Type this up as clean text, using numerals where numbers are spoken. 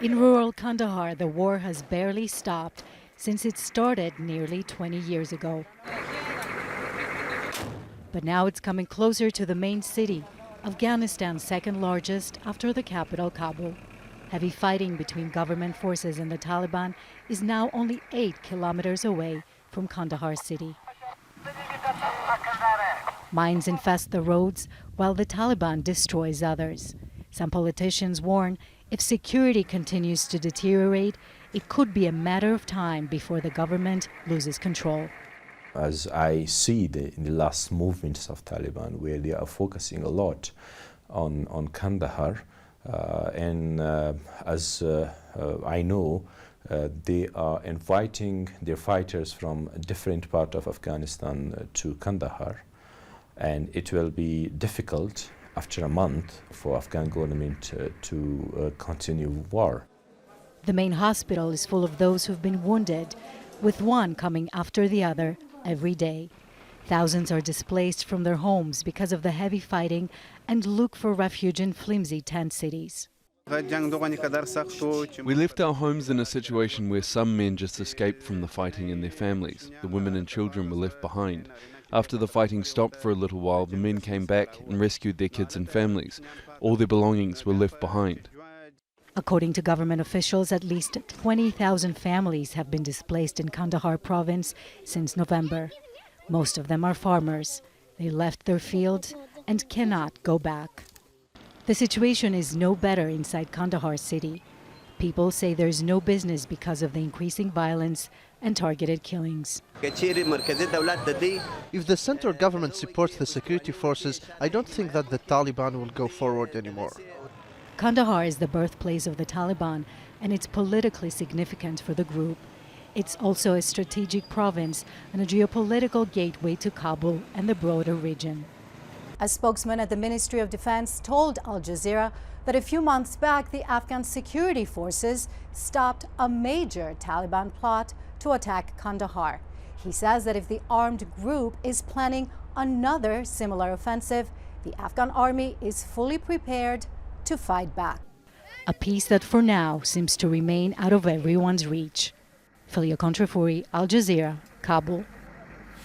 In rural Kandahar, the war has barely stopped since it started nearly 20 years ago. But now it's coming closer to the main city, Afghanistan's second largest after the capital, Kabul. Heavy fighting between government forces and the Taliban is now only 8 kilometers away from Kandahar City. Mines infest the roads while the Taliban destroys others. Some politicians warn if security continues to deteriorate, it could be a matter of time before the government loses control. As I see in the last movements of Taliban, where they are focusing a lot on Kandahar, as I know, they are inviting their fighters from a different part of Afghanistan to Kandahar, and it will be difficult after a month for Afghan government to continue war. The main hospital is full of those who've been wounded, with one coming after the other every day. Thousands are displaced from their homes because of the heavy fighting and look for refuge in flimsy tent cities. We left our homes in a situation where some men just escaped from the fighting and their families. The women and children were left behind. After the fighting stopped for a little while, the men came back and rescued their kids and families. All their belongings were left behind. According to government officials, at least 20,000 families have been displaced in Kandahar province since November. Most of them are farmers. They left their fields and cannot go back. The situation is no better inside Kandahar City. People say there's no business because of the increasing violence and targeted killings. If the central government supports the security forces, I don't think that the Taliban will go forward anymore. Kandahar is the birthplace of the Taliban, and it's politically significant for the group. It's also a strategic province and a geopolitical gateway to Kabul and the broader region. A spokesman at the Ministry of Defense told Al Jazeera that a few months back, the Afghan security forces stopped a major Taliban plot to attack Kandahar. He says that if the armed group is planning another similar offensive, the Afghan army is fully prepared to fight back. A peace that for now seems to remain out of everyone's reach. Filio, Kontrafouri, Al Jazeera, Kabul.